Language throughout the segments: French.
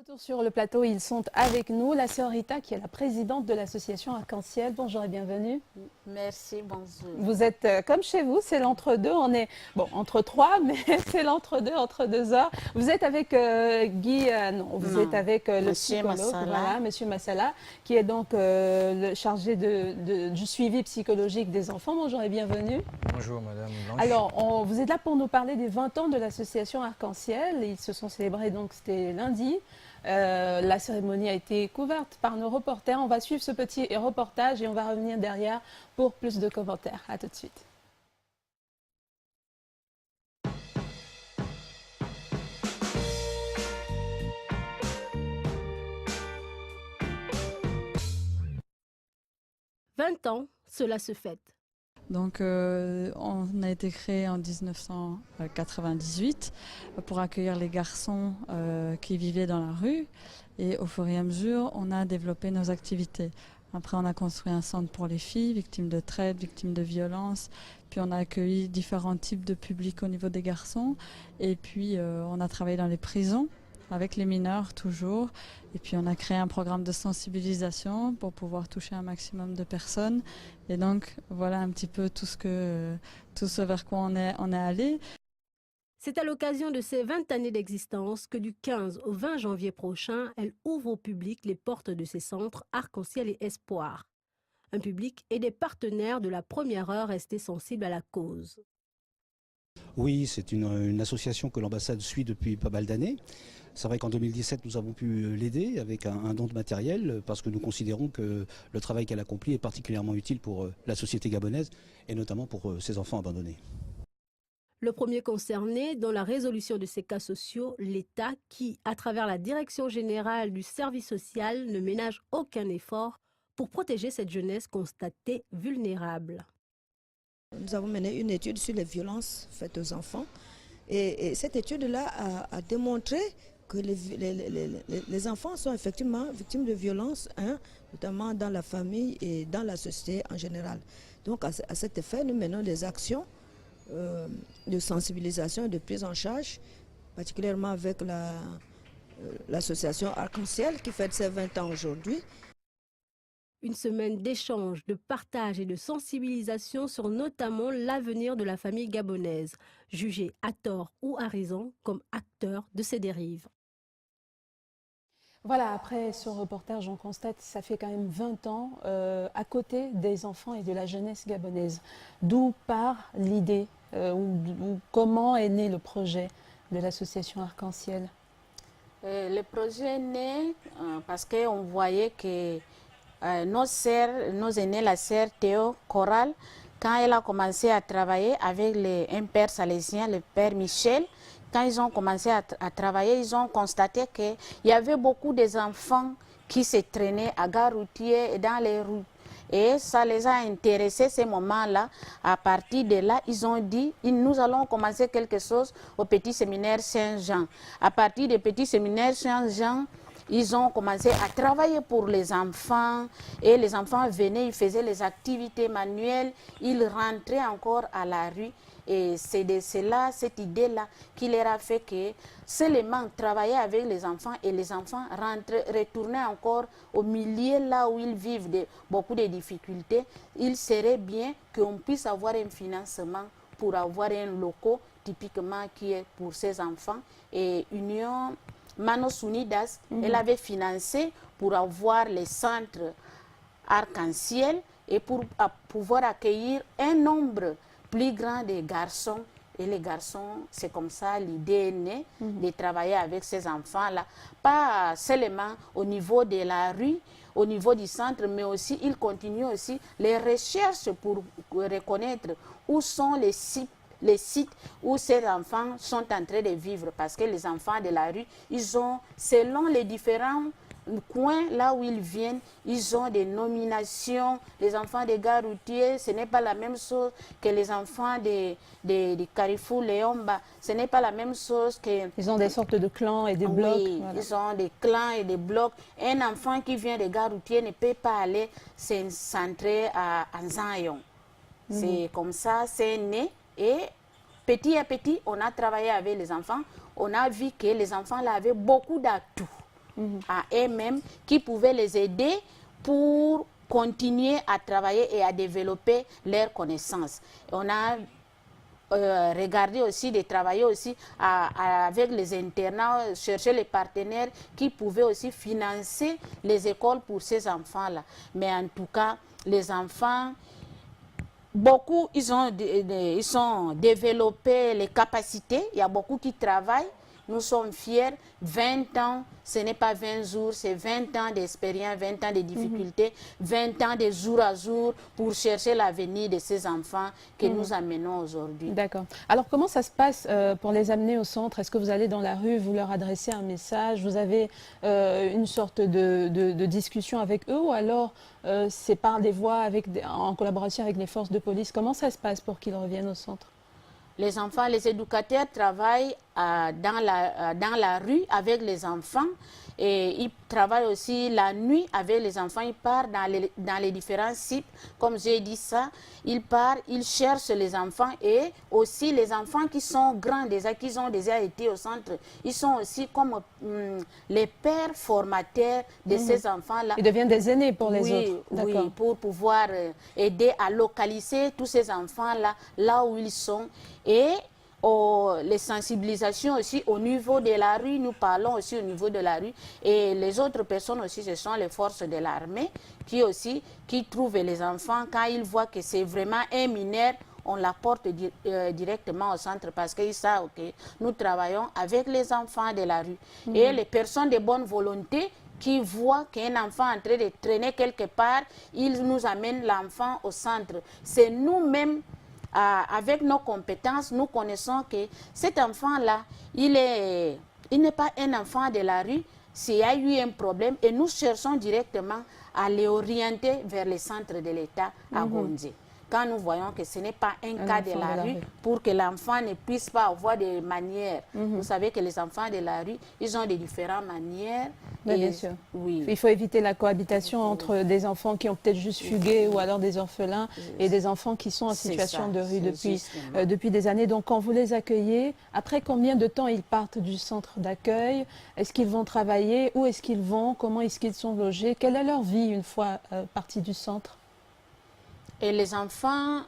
Retour sur le plateau, ils sont avec nous. La sœur Rita, qui est la présidente de l'association Arc-en-Ciel. Bonjour et bienvenue. Merci, bonjour. Vous êtes comme chez vous, c'est l'entre-deux. On est, bon, entre trois, mais c'est l'entre-deux, entre deux heures. Vous êtes avec Guy, vous êtes avec le Monsieur psychologue, Massala. voilà, Monsieur Massala, qui est donc le chargé du suivi psychologique des enfants. Bonjour et bienvenue. Bonjour Madame Blanche. Alors, vous êtes là pour nous parler des 20 ans de l'association Arc-en-Ciel. Ils se sont célébrés, donc c'était lundi. La cérémonie a été couverte par nos reporters. On va suivre ce petit reportage et on va revenir derrière pour plus de commentaires. À tout de suite. « 20 ans, cela se fête. » Donc, on a été créé en 1998 pour accueillir les garçons qui vivaient dans la rue. Et au fur et à mesure, on a développé nos activités. Après, on a construit un centre pour les filles, victimes de traite, victimes de violence. Puis, on a accueilli différents types de publics au niveau des garçons. Et puis, on a travaillé dans les prisons, avec les mineurs toujours. Et puis on a créé un programme de sensibilisation pour pouvoir toucher un maximum de personnes. Et donc voilà un petit peu tout ce vers quoi on est allé. C'est à l'occasion de ces 20 années d'existence que du 15 au 20 janvier prochain, elle ouvre au public les portes de ses centres Arc-en-Ciel et Espoir. Un public et des partenaires de la première heure restés sensibles à la cause. Oui, c'est une association que l'ambassade suit depuis pas mal d'années. C'est vrai qu'en 2017, nous avons pu l'aider avec un don de matériel parce que nous considérons que le travail qu'elle accomplit est particulièrement utile pour la société gabonaise et notamment pour ses enfants abandonnés. Le premier concerné dans la résolution de ces cas sociaux, l'État qui, à travers la Direction générale du service social, ne ménage aucun effort pour protéger cette jeunesse constatée vulnérable. Nous avons mené une étude sur les violences faites aux enfants et cette étude-là a démontré que les enfants sont effectivement victimes de violences, notamment dans la famille et dans la société en général. Donc à cet effet, nous menons des actions de sensibilisation et de prise en charge, particulièrement avec l'association Arc-en-Ciel qui fête ses 20 ans aujourd'hui. Une semaine d'échange, de partage et de sensibilisation sur notamment l'avenir de la famille gabonaise, jugée à tort ou à raison comme acteur de ces dérives. Voilà, après ce reportage, on constate que ça fait quand même 20 ans à côté des enfants et de la jeunesse gabonaise. D'où part l'idée, comment est né le projet de l'association Arc-en-Ciel? Le projet est né parce qu'on voyait que nos aînés, la sœur Théo Coral, quand elle a commencé à travailler avec un père salésien, le père Michel, quand ils ont commencé à travailler, ils ont constaté qu'il y avait beaucoup d'enfants qui se traînaient à gare routière et dans les rues. Et ça les a intéressés ces moments-là. À partir de là, ils ont dit, nous allons commencer quelque chose au petit séminaire Saint-Jean. À partir du petit séminaire Saint-Jean, ils ont commencé à travailler pour les enfants et les enfants venaient, ils faisaient les activités manuelles, ils rentraient encore à la rue. Et c'est de cela, cette idée-là, qui leur a fait que seulement travailler avec les enfants et les enfants retournaient encore au milieu là où ils vivent beaucoup de difficultés. Il serait bien qu'on puisse avoir un financement pour avoir un local typiquement qui est pour ces enfants. Et Union Manos Unidas, elle avait financé pour avoir les centres Arc-en-Ciel et pour pouvoir accueillir un nombre plus grand de garçons. Et les garçons, c'est comme ça l'idée est née de travailler avec ces enfants-là. Pas seulement au niveau de la rue, au niveau du centre, mais aussi ils continuent aussi les recherches pour reconnaître où sont les sites où ces enfants sont en train de vivre. Parce que les enfants de la rue, ils ont, selon les différents coins là où ils viennent, ils ont des nominations. Les enfants des gares routières, ce n'est pas la même chose que les enfants de Carrefour Léomba. Ce n'est pas la même chose que... Ils ont des sortes de clans et des blocs. Oui, voilà. Ils ont des clans et des blocs. Un enfant qui vient des gares routières ne peut pas aller se centrer à Zion. C'est comme ça, c'est né. Et petit à petit, on a travaillé avec les enfants. On a vu que les enfants là avaient beaucoup d'atouts. à eux-mêmes, qui pouvaient les aider pour continuer à travailler et à développer leurs connaissances. On a regarder aussi, de travailler aussi avec les internats, chercher les partenaires qui pouvaient aussi financer les écoles pour ces enfants-là. Mais en tout cas, les enfants, beaucoup, ils ont développé les capacités. Il y a beaucoup qui travaillent. Nous sommes fiers. 20 ans, ce n'est pas 20 jours, c'est 20 ans d'expérience, 20 ans de difficultés, 20 ans de jour à jour pour chercher l'avenir de ces enfants que nous amenons aujourd'hui. D'accord. Alors, comment ça se passe pour les amener au centre? Est-ce que vous allez dans la rue, vous leur adressez un message? Vous avez une sorte de discussion avec eux, ou alors c'est par des voies en collaboration avec les forces de police? Comment ça se passe pour qu'ils reviennent au centre? Les enfants, les éducateurs travaillent dans la rue avec les enfants, et ils travaillent aussi la nuit avec les enfants. Ils partent dans les différents sites, comme j'ai dit ça. Ils partent, ils cherchent les enfants, et aussi les enfants qui sont grands déjà, qui ont déjà été au centre. Ils sont aussi comme les pères formateurs de ces enfants-là. Ils deviennent des aînés pour les autres. Oui, pour pouvoir aider à localiser tous ces enfants-là, là où ils sont. Et les sensibilisations aussi au niveau de la rue, nous parlons aussi au niveau de la rue. Et les autres personnes aussi, ce sont les forces de l'armée qui trouvent les enfants. Quand ils voient que c'est vraiment un mineur, on l'apporte directement au centre, parce qu'ils savent que nous travaillons avec les enfants de la rue. Et les personnes de bonne volonté qui voient qu'un enfant est en train de traîner quelque part, ils nous amènent l'enfant au centre. C'est nous-mêmes, avec nos compétences, nous connaissons que cet enfant-là, il n'est pas un enfant de la rue. S'il y a eu un problème, et nous cherchons directement à les orienter vers les centres de l'État à Gondé. Quand nous voyons que ce n'est pas un cas de la rue, pour que l'enfant ne puisse pas avoir des manières. Vous savez que les enfants de la rue, ils ont des différentes manières. Bien sûr. Oui. Il faut éviter la cohabitation entre des enfants qui ont peut-être juste fugué, ou alors des orphelins, et des enfants qui sont en situation de rue depuis des années. Donc quand vous les accueillez, après combien de temps ils partent du centre d'accueil? Est-ce qu'ils vont travailler? Où est-ce qu'ils vont? Comment est-ce qu'ils sont logés? Quelle est leur vie une fois partis du centre? Et les enfants,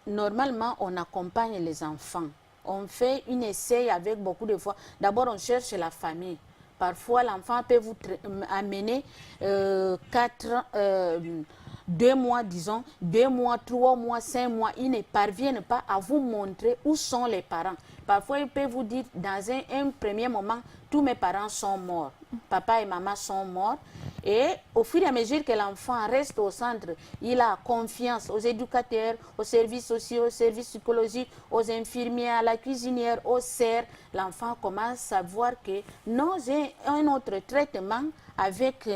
normalement, on accompagne les enfants. On fait un essai avec beaucoup de fois. D'abord, on cherche la famille. Parfois, l'enfant peut vous amener 2 mois, disons, 2 mois, 3 mois, 5 mois. Ils ne parviennent pas à vous montrer où sont les parents. Parfois, il peut vous dire, dans un premier moment, tous mes parents sont morts. Papa et maman sont morts. Et au fur et à mesure que l'enfant reste au centre, il a confiance aux éducateurs, aux services sociaux, aux services psychologiques, aux infirmiers, à la cuisinière, aux serres. L'enfant commence à voir que non, j'ai un autre traitement avec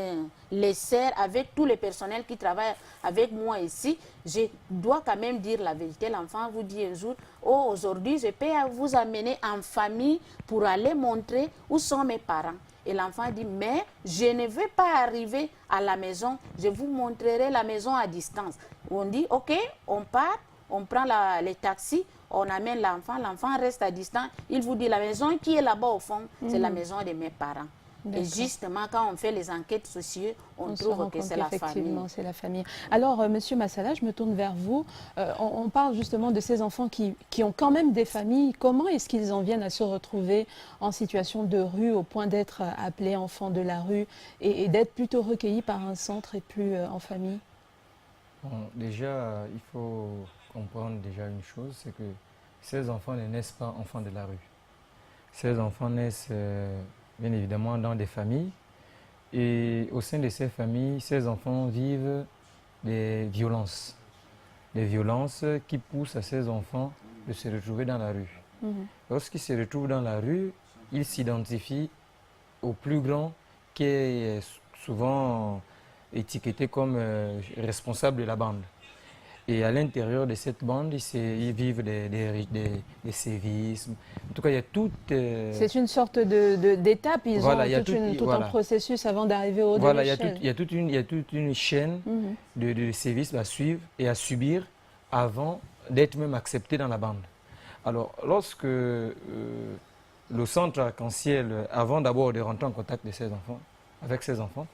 les serres, avec tous les personnels qui travaillent avec moi ici. Je dois quand même dire la vérité. L'enfant vous dit un jour, oh, aujourd'hui, je peux vous amener en famille pour aller montrer où sont mes parents. Et l'enfant dit, mais je ne vais pas arriver à la maison, je vous montrerai la maison à distance. On dit, ok, on part, on prend les taxis, on amène l'enfant, l'enfant reste à distance. Il vous dit, la maison qui est là-bas au fond, c'est la maison de mes parents. Et justement, quand on fait les enquêtes sociales, on trouve que c'est la famille. Effectivement, c'est la famille. Alors, Monsieur Massala, je me tourne vers vous. On parle justement de ces enfants qui ont quand même des familles. Comment est-ce qu'ils en viennent à se retrouver en situation de rue, au point d'être appelés enfants de la rue, et d'être plutôt recueillis par un centre et plus en famille? Bon, déjà, il faut comprendre déjà une chose, c'est que ces enfants ne naissent pas enfants de la rue. Ces enfants naissent bien évidemment dans des familles, et au sein de ces familles, ces enfants vivent des violences qui poussent à ces enfants de se retrouver dans la rue. Lorsqu'ils se retrouvent dans la rue, ils s'identifient au plus grand, qui est souvent étiqueté comme responsable de la bande. Et à l'intérieur de cette bande, ils vivent des sévices. En tout cas, il y a tout... C'est une sorte d'étape. Ils ont tout un processus avant d'arriver au haut de l'échelle. Il y a toute une chaîne de sévices à suivre et à subir avant d'être même accepté dans la bande. Alors, lorsque le centre arc-en-ciel, avant d'abord de rentrer en contact de ces enfants, avec ces enfants,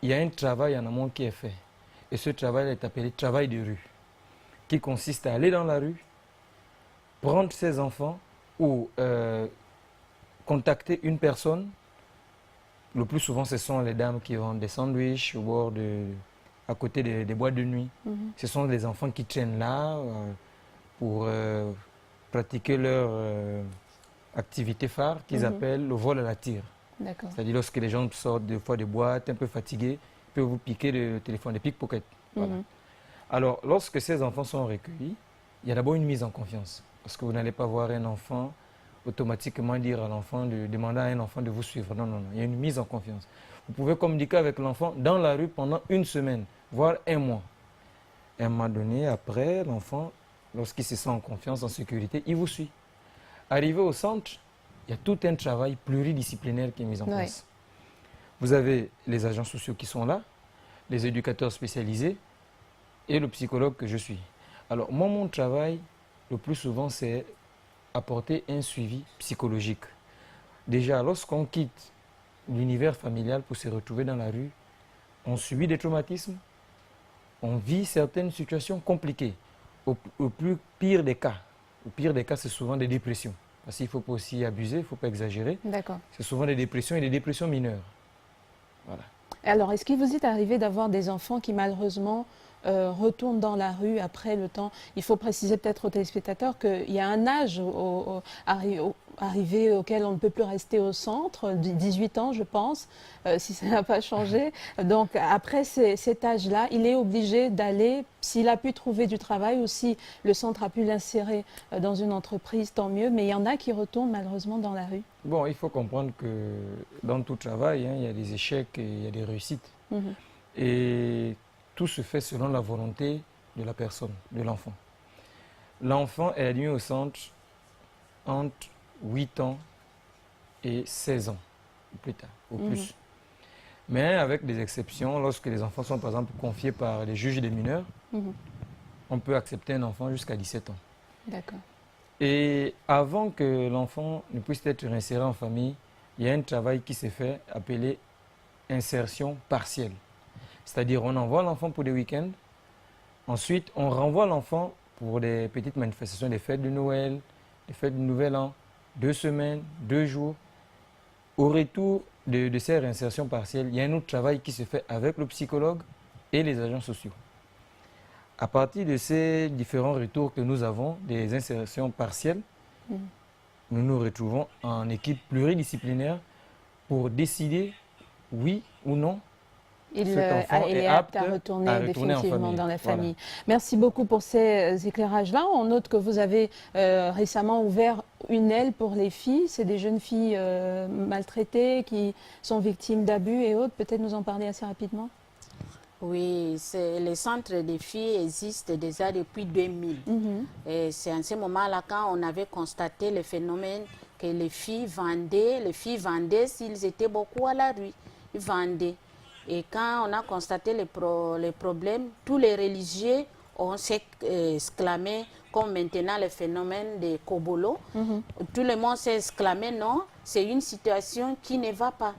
il y a un travail en amont qui est fait. Et ce travail est appelé travail de rue, qui consiste à aller dans la rue, prendre ces enfants ou contacter une personne. Le plus souvent, ce sont les dames qui vendent des sandwichs au bord à côté des boîtes de nuit. Ce sont des enfants qui traînent là pour pratiquer leur activité phare qu'ils appellent le vol à la tire. C'est-à-dire lorsque les gens sortent des fois des boîtes un peu fatigués, ils peuvent vous piquer le téléphone, des pickpockets. Voilà. Alors, lorsque ces enfants sont recueillis, il y a d'abord une mise en confiance. Parce que vous n'allez pas voir un enfant automatiquement dire à l'enfant, demander à un enfant de vous suivre. Non, non, non, il y a une mise en confiance. Vous pouvez communiquer avec l'enfant dans la rue pendant une semaine, voire un mois. Et à un moment donné, après, l'enfant, lorsqu'il se sent en confiance, en sécurité, il vous suit. Arrivé au centre, il y a tout un travail pluridisciplinaire qui est mis en place. Vous avez les agents sociaux qui sont là, les éducateurs spécialisés et le psychologue que je suis. Alors, moi, mon travail, le plus souvent, c'est apporter un suivi psychologique. Déjà, lorsqu'on quitte l'univers familial pour se retrouver dans la rue, on subit des traumatismes, on vit certaines situations compliquées. Au plus pire des cas, c'est souvent des dépressions. Parce qu'il ne faut pas aussi abuser, il ne faut pas exagérer. C'est souvent des dépressions et des dépressions mineures. Voilà. Alors, est-ce qu'il vous est arrivé d'avoir des enfants qui, malheureusement, retournent dans la rue après le temps? Il faut préciser peut-être aux téléspectateurs qu'il y a un âge arrivé auquel on ne peut plus rester au centre, 18 ans je pense, si ça n'a pas changé. Donc après cet âge-là, il est obligé d'aller, s'il a pu trouver du travail ou si le centre a pu l'insérer dans une entreprise, tant mieux. Mais il y en a qui retournent malheureusement dans la rue. Bon, il faut comprendre que dans tout travail, il y a des échecs et il y a des réussites. Et tout se fait selon la volonté de la personne, de l'enfant. L'enfant est admis au centre entre 8 ans et 16 ans, ou plus tard, ou plus. Mais avec des exceptions, lorsque les enfants sont par exemple confiés par les juges des mineurs, on peut accepter un enfant jusqu'à 17 ans. D'accord. Et avant que l'enfant ne puisse être inséré en famille, il y a un travail qui s'est fait appelé insertion partielle. C'est-à-dire on envoie l'enfant pour des week-ends, ensuite on renvoie l'enfant pour des petites manifestations, des fêtes de Noël, des fêtes du Nouvel An, 2 semaines, 2 jours. Au retour de ces réinsertions partielles, il y a un autre travail qui se fait avec le psychologue et les agents sociaux. À partir de ces différents retours que nous avons, des insertions partielles, nous nous retrouvons en équipe pluridisciplinaire pour décider oui ou non il est apte à retourner définitivement dans la famille. Voilà. Merci beaucoup pour ces éclairages-là. On note que vous avez récemment ouvert une aile pour les filles. C'est des jeunes filles maltraitées qui sont victimes d'abus et autres. Peut-être nous en parler assez rapidement. Oui, les centres des filles existent déjà depuis 2000. Et c'est en ce moment-là quand on avait constaté le phénomène que les filles vendaient s'ils étaient beaucoup à la rue. Ils vendaient. Et quand on a constaté les problèmes, tous les religieux ont exclamé, comme maintenant le phénomène des Kobolo, tout le monde s'est exclamé, non, c'est une situation qui ne va pas.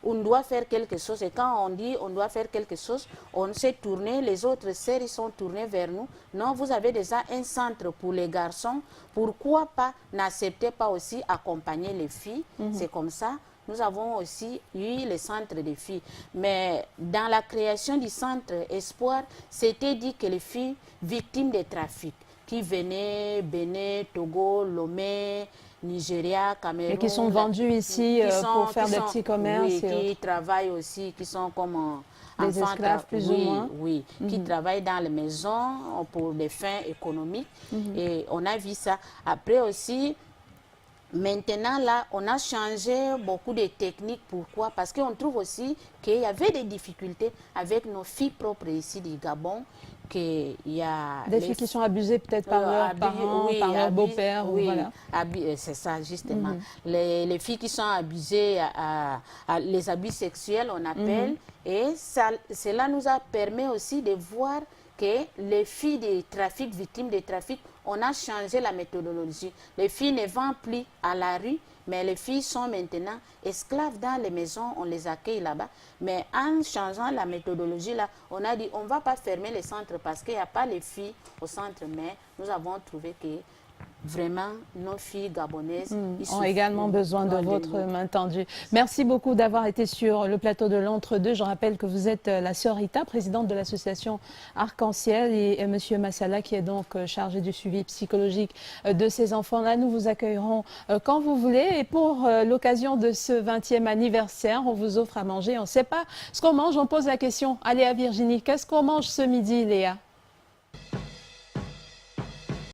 On doit faire quelque chose. Et quand on dit on doit faire quelque chose, on s'est tourné, les autres sœurs ils sont tournés vers nous. Non, vous avez déjà un centre pour les garçons. Pourquoi pas n'accepter pas aussi accompagner les filles? C'est comme ça. Nous avons aussi eu le centre des filles. Mais dans la création du centre Espoir, c'était dit que les filles victimes de trafic, qui venaient Bénin, Togo, Lomé, Nigeria, Cameroun. Et qui sont vendus ici pour faire des petits commerces. Oui, qui travaillent aussi, qui sont comme des esclaves plus ou moins. Oui, qui travaillent dans les maisons pour des fins économiques. Et on a vu ça. Après aussi, maintenant, là, on a changé beaucoup de techniques. Pourquoi? Parce qu'on trouve aussi qu'il y avait des difficultés avec nos filles propres ici du Gabon. Il y a des filles qui sont abusées peut-être par leurs parents, par leur beau-père. Oui, voilà. C'est ça, justement. Les filles qui sont abusées, les abus sexuels, on appelle. Et cela nous a permis aussi de voir que les filles des trafics, victimes des trafics, on a changé la méthodologie. Les filles ne vendent plus à la rue, Mais les filles sont maintenant esclaves dans les maisons, on les accueille là-bas. Mais en changeant la méthodologie, là, on a dit on ne va pas fermer les centres parce qu'il n'y a pas les filles au centre. Mais nous avons trouvé que vraiment, nos filles gabonaises ont également besoin de votre main tendue. Merci beaucoup d'avoir été sur le plateau de l'Entre-deux. Je rappelle que vous êtes la sœur Rita, présidente de l'association Arc-en-Ciel, et Monsieur Massala, qui est donc chargé du suivi psychologique de ces enfants-là. Nous vous accueillerons quand vous voulez. Et pour l'occasion de ce 20e anniversaire, on vous offre à manger. On ne sait pas ce qu'on mange, on pose la question. Allez à Virginie, qu'est-ce qu'on mange ce midi, Léa ?